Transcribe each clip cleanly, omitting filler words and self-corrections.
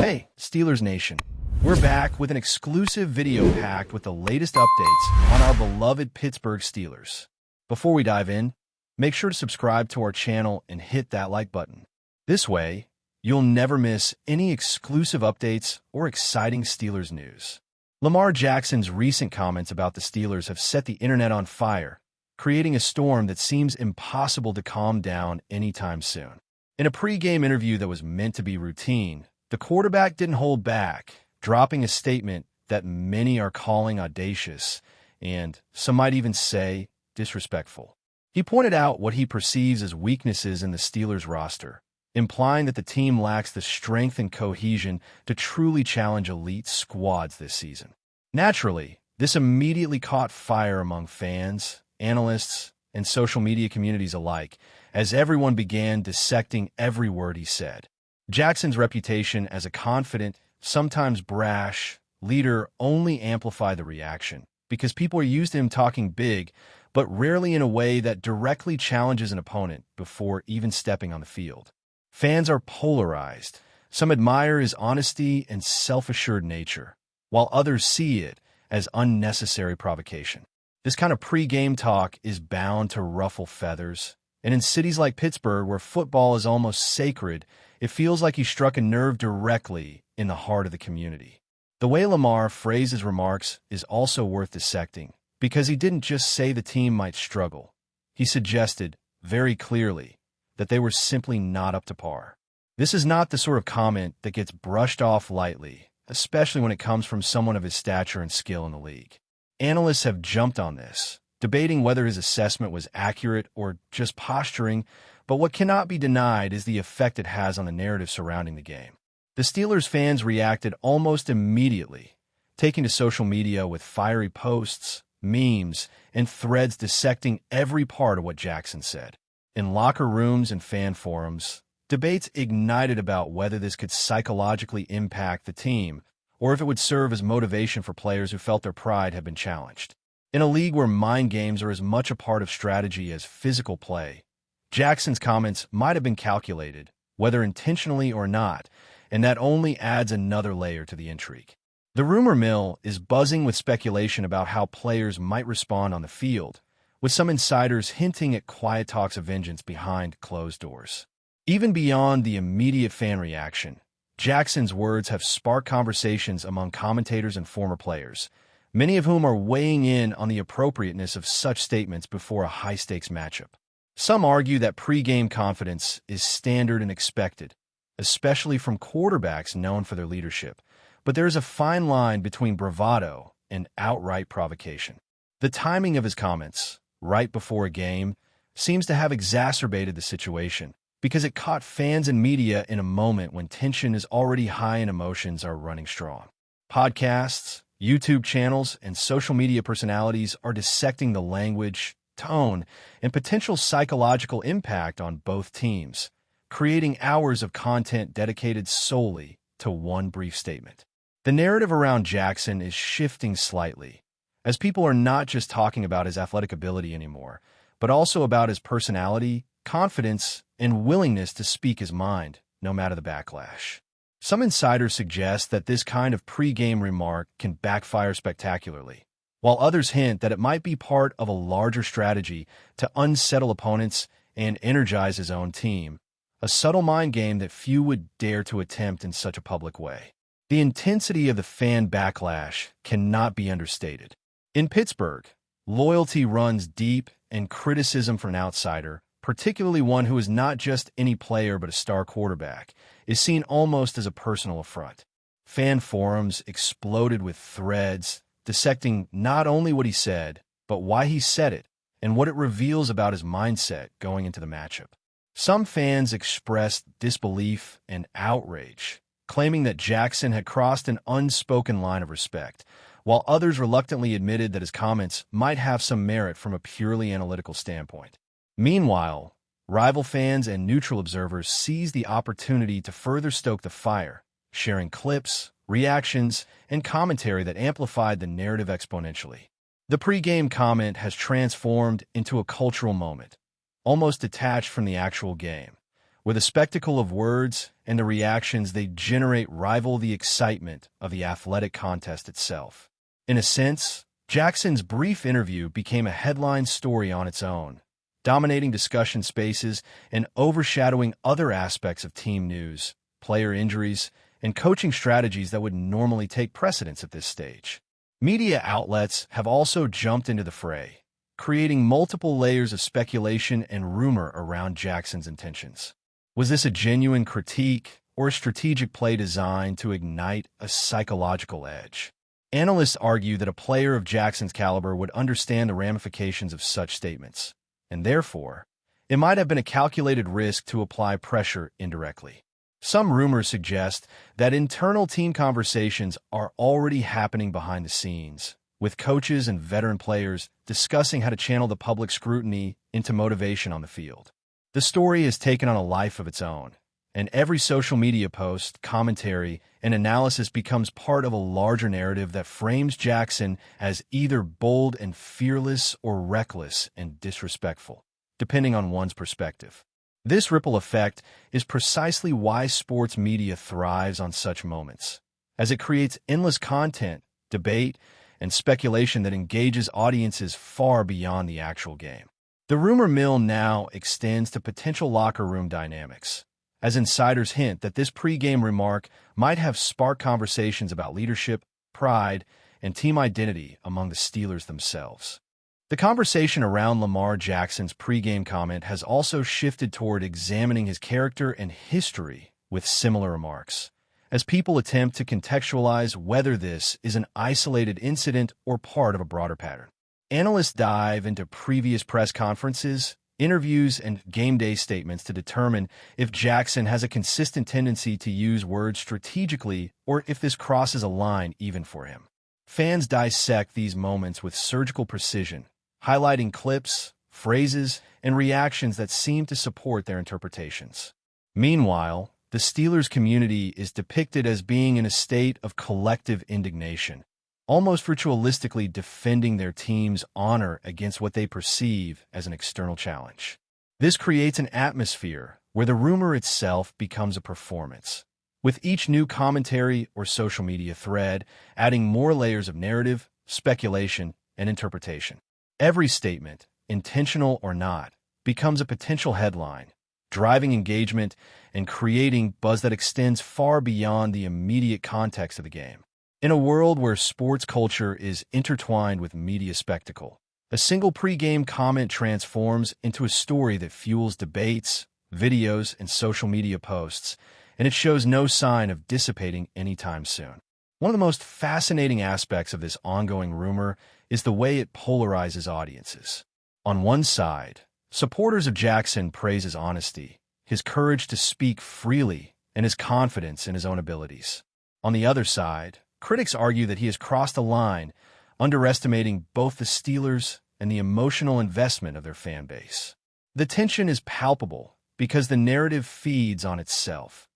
Hey, Steelers Nation. We're back with an exclusive video packed with the latest updates on our beloved Pittsburgh Steelers. Before we dive in, make sure to subscribe to our channel and hit that like button. This way, you'll never miss any exclusive updates or exciting Steelers news. Lamar Jackson's recent comments about the Steelers have set the internet on fire, creating a storm that seems impossible to calm down anytime soon. In a pre-game interview that was meant to be routine, the quarterback didn't hold back, dropping a statement that many are calling audacious and, some might even say, disrespectful. He pointed out what he perceives as weaknesses in the Steelers roster, implying that the team lacks the strength and cohesion to truly challenge elite squads this season. Naturally, this immediately caught fire among fans, analysts, and social media communities alike, as everyone began dissecting every word he said. Jackson's reputation as a confident, sometimes brash, leader only amplified the reaction, because people are used to him talking big, but rarely in a way that directly challenges an opponent before even stepping on the field. Fans are polarized. Some admire his honesty and self-assured nature, while others see it as unnecessary provocation. This kind of pre-game talk is bound to ruffle feathers, and in cities like Pittsburgh, where football is almost sacred, it feels like he struck a nerve directly in the heart of the community. The way Lamar phrased his remarks is also worth dissecting, because he didn't just say the team might struggle. He suggested, very clearly, that they were simply not up to par. This is not the sort of comment that gets brushed off lightly, especially when it comes from someone of his stature and skill in the league. Analysts have jumped on this, debating whether his assessment was accurate or just posturing, but what cannot be denied is the effect it has on the narrative surrounding the game. The Steelers fans reacted almost immediately, taking to social media with fiery posts, memes, and threads dissecting every part of what Jackson said. In locker rooms and fan forums, debates ignited about whether this could psychologically impact the team or if it would serve as motivation for players who felt their pride had been challenged. In a league where mind games are as much a part of strategy as physical play, Jackson's comments might have been calculated, whether intentionally or not, and that only adds another layer to the intrigue. The rumor mill is buzzing with speculation about how players might respond on the field, with some insiders hinting at quiet talks of vengeance behind closed doors. Even beyond the immediate fan reaction, Jackson's words have sparked conversations among commentators and former players, many of whom are weighing in on the appropriateness of such statements before a high-stakes matchup. Some argue that pre-game confidence is standard and expected, especially from quarterbacks known for their leadership, but there is a fine line between bravado and outright provocation. The timing of his comments, right before a game, seems to have exacerbated the situation, because it caught fans and media in a moment when tension is already high and emotions are running strong. Podcasts, YouTube channels, and social media personalities are dissecting the language, tone, and potential psychological impact on both teams, creating hours of content dedicated solely to one brief statement. The narrative around Jackson is shifting slightly, as people are not just talking about his athletic ability anymore, but also about his personality, confidence, and willingness to speak his mind, no matter the backlash. Some insiders suggest that this kind of pre-game remark can backfire spectacularly, while others hint that it might be part of a larger strategy to unsettle opponents and energize his own team, a subtle mind game that few would dare to attempt in such a public way. The intensity of the fan backlash cannot be understated. In Pittsburgh, loyalty runs deep, and criticism from an outsider, particularly one who is not just any player but a star quarterback, is seen almost as a personal affront. Fan forums exploded with threads dissecting not only what he said, but why he said it and what it reveals about his mindset going into the matchup. Some fans expressed disbelief and outrage, claiming that Jackson had crossed an unspoken line of respect, while others reluctantly admitted that his comments might have some merit from a purely analytical standpoint. Meanwhile, rival fans and neutral observers seized the opportunity to further stoke the fire, sharing clips, reactions, and commentary that amplified the narrative exponentially. The pre-game comment has transformed into a cultural moment, almost detached from the actual game, where the spectacle of words and the reactions they generate rival the excitement of the athletic contest itself. In a sense, Jackson's brief interview became a headline story on its own, dominating discussion spaces and overshadowing other aspects of team news, player injuries, and coaching strategies that would normally take precedence at this stage. Media outlets have also jumped into the fray, creating multiple layers of speculation and rumor around Jackson's intentions. Was this a genuine critique or a strategic play designed to ignite a psychological edge? Analysts argue that a player of Jackson's caliber would understand the ramifications of such statements, and therefore, it might have been a calculated risk to apply pressure indirectly. Some rumors suggest that internal team conversations are already happening behind the scenes, with coaches and veteran players discussing how to channel the public scrutiny into motivation on the field. The story has taken on a life of its own, and every social media post, commentary, and analysis becomes part of a larger narrative that frames Jackson as either bold and fearless or reckless and disrespectful, depending on one's perspective. This ripple effect is precisely why sports media thrives on such moments, as it creates endless content, debate, and speculation that engages audiences far beyond the actual game. The rumor mill now extends to potential locker room dynamics, as insiders hint that this pre-game remark might have sparked conversations about leadership, pride, and team identity among the Steelers themselves. The conversation around Lamar Jackson's pre-game comment has also shifted toward examining his character and history with similar remarks, as people attempt to contextualize whether this is an isolated incident or part of a broader pattern. Analysts dive into previous press conferences, interviews, and game day statements to determine if Jackson has a consistent tendency to use words strategically or if this crosses a line even for him. Fans dissect these moments with surgical precision, highlighting clips, phrases, and reactions that seem to support their interpretations. Meanwhile, the Steelers community is depicted as being in a state of collective indignation, almost ritualistically defending their team's honor against what they perceive as an external challenge. This creates an atmosphere where the rumor itself becomes a performance, with each new commentary or social media thread adding more layers of narrative, speculation, and interpretation. Every statement, intentional or not, becomes a potential headline, driving engagement and creating buzz that extends far beyond the immediate context of the game. In a world where sports culture is intertwined with media spectacle, a single pre-game comment transforms into a story that fuels debates, videos, and social media posts, and it shows no sign of dissipating anytime soon. One of the most fascinating aspects of this ongoing rumor is the way it polarizes audiences. On one side, supporters of Jackson praise his honesty, his courage to speak freely, and his confidence in his own abilities. On the other side, critics argue that he has crossed a line, underestimating both the Steelers and the emotional investment of their fan base. The tension is palpable because the narrative feeds on itself.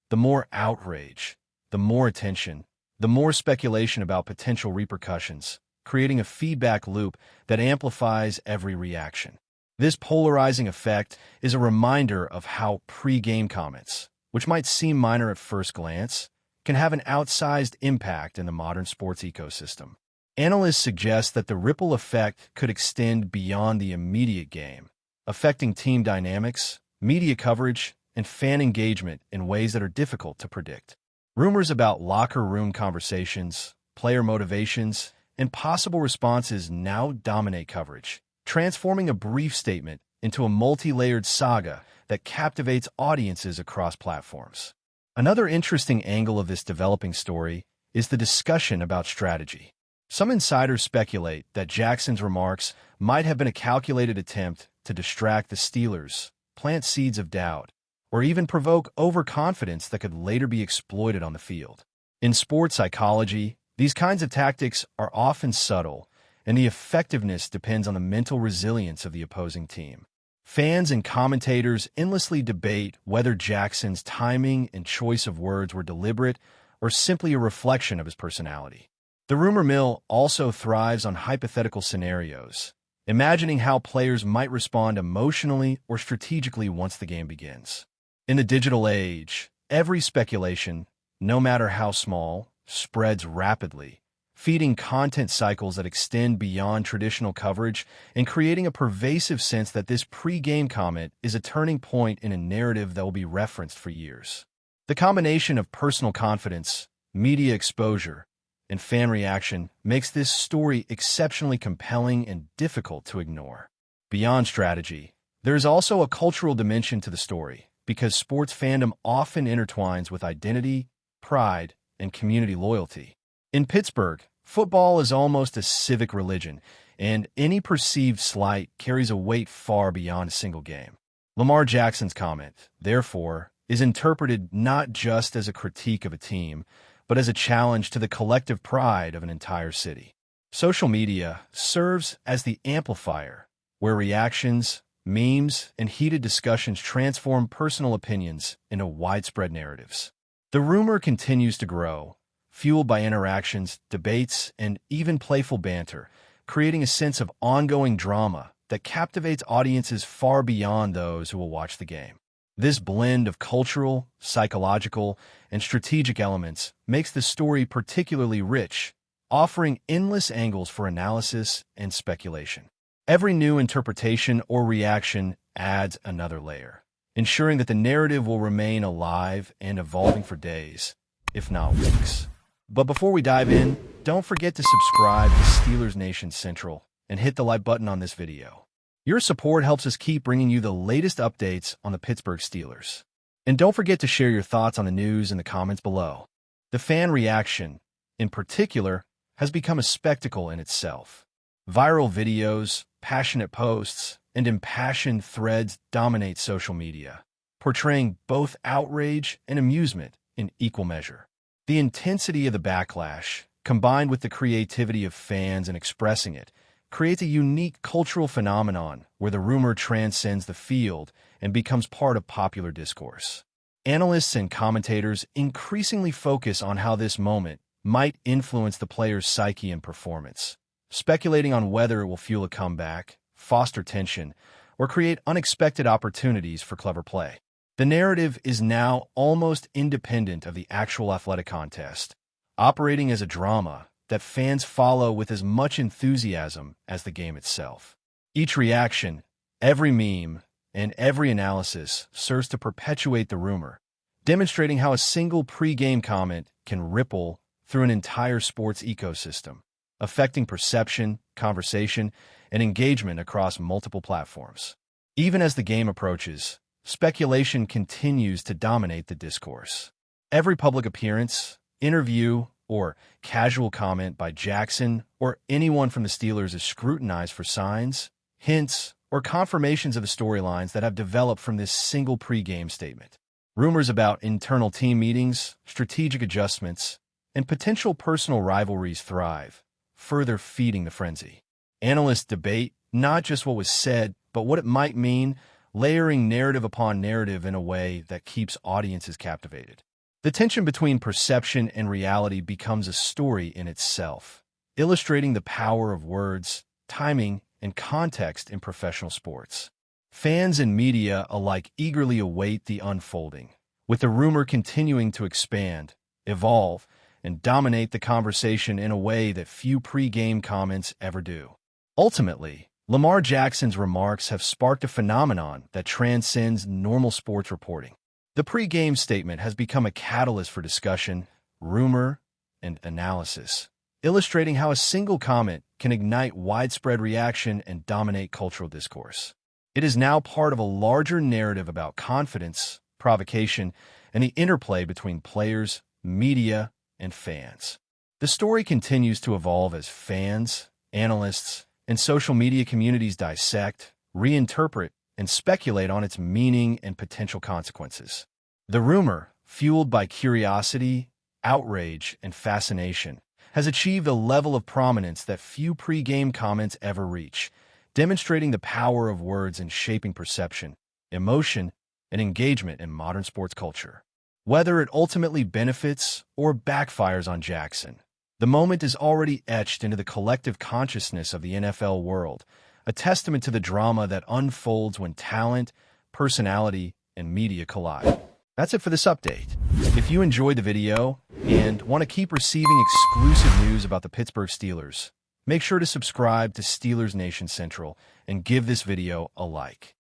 The more outrage, the more attention, the more speculation about potential repercussions, creating a feedback loop that amplifies every reaction. This polarizing effect is a reminder of how pre-game comments, which might seem minor at first glance, can have an outsized impact in the modern sports ecosystem. Analysts suggest that the ripple effect could extend beyond the immediate game, affecting team dynamics, media coverage, and fan engagement in ways that are difficult to predict. Rumors about locker room conversations, player motivations, and possible responses now dominate coverage, transforming a brief statement into a multi-layered saga that captivates audiences across platforms. Another interesting angle of this developing story is the discussion about strategy. Some insiders speculate that Jackson's remarks might have been a calculated attempt to distract the Steelers, plant seeds of doubt, or even provoke overconfidence that could later be exploited on the field. In sports psychology, these kinds of tactics are often subtle, and the effectiveness depends on the mental resilience of the opposing team. Fans and commentators endlessly debate whether Jackson's timing and choice of words were deliberate or simply a reflection of his personality. The rumor mill also thrives on hypothetical scenarios, imagining how players might respond emotionally or strategically once the game begins. In the digital age, every speculation, no matter how small, spreads rapidly, feeding content cycles that extend beyond traditional coverage and creating a pervasive sense that this pre-game comment is a turning point in a narrative that will be referenced for years. The combination of personal confidence, media exposure, and fan reaction makes this story exceptionally compelling and difficult to ignore. Beyond strategy, there is also a cultural dimension to the story, because sports fandom often intertwines with identity, pride, and community loyalty. In Pittsburgh, football is almost a civic religion, and any perceived slight carries a weight far beyond a single game. Lamar Jackson's comment, therefore, is interpreted not just as a critique of a team, but as a challenge to the collective pride of an entire city. Social media serves as the amplifier, where reactions, memes, and heated discussions transform personal opinions into widespread narratives. The rumor continues to grow, fueled by interactions, debates, and even playful banter, creating a sense of ongoing drama that captivates audiences far beyond those who will watch the game. This blend of cultural, psychological, and strategic elements makes the story particularly rich, offering endless angles for analysis and speculation. Every new interpretation or reaction adds another layer, ensuring that the narrative will remain alive and evolving for days, if not weeks. But before we dive in, don't forget to subscribe to Steelers Nation Central and hit the like button on this video. Your support helps us keep bringing you the latest updates on the Pittsburgh Steelers. And don't forget to share your thoughts on the news in the comments below. The fan reaction, in particular, has become a spectacle in itself. Viral videos, passionate posts, and impassioned threads dominate social media, portraying both outrage and amusement in equal measure. The intensity of the backlash, combined with the creativity of fans in expressing it, creates a unique cultural phenomenon where the rumor transcends the field and becomes part of popular discourse. Analysts and commentators increasingly focus on how this moment might influence the player's psyche and performance, speculating on whether it will fuel a comeback, foster tension, or create unexpected opportunities for clever play. The narrative is now almost independent of the actual athletic contest, operating as a drama that fans follow with as much enthusiasm as the game itself. Each reaction, every meme, and every analysis serves to perpetuate the rumor, demonstrating how a single pre-game comment can ripple through an entire sports ecosystem, affecting perception, conversation, and engagement across multiple platforms. Even as the game approaches, speculation continues to dominate the discourse. Every public appearance, interview, or casual comment by Jackson or anyone from the Steelers is scrutinized for signs, hints, or confirmations of the storylines that have developed from this single pre-game statement. Rumors about internal team meetings, strategic adjustments, and potential personal rivalries thrive, further feeding the frenzy. Analysts debate not just what was said, but what it might mean, layering narrative upon narrative in a way that keeps audiences captivated. The tension between perception and reality becomes a story in itself, illustrating the power of words, timing, and context in professional sports. Fans and media alike eagerly await the unfolding, with the rumor continuing to expand, evolve, and dominate the conversation in a way that few pre-game comments ever do. Ultimately, Lamar Jackson's remarks have sparked a phenomenon that transcends normal sports reporting. The pre-game statement has become a catalyst for discussion, rumor, and analysis, illustrating how a single comment can ignite widespread reaction and dominate cultural discourse. It is now part of a larger narrative about confidence, provocation, and the interplay between players, media, and fans. The story continues to evolve as fans, analysts, and social media communities dissect, reinterpret, and speculate on its meaning and potential consequences. The rumor, fueled by curiosity, outrage, and fascination, has achieved a level of prominence that few pre-game comments ever reach, demonstrating the power of words in shaping perception, emotion, and engagement in modern sports culture. Whether it ultimately benefits or backfires on Jackson, the moment is already etched into the collective consciousness of the NFL world, a testament to the drama that unfolds when talent, personality, and media collide. That's it for this update. If you enjoyed the video and want to keep receiving exclusive news about the Pittsburgh Steelers, make sure to subscribe to Steelers Nation Central and give this video a like.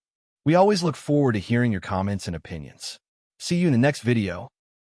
We always look forward to hearing your comments and opinions. See you in the next video.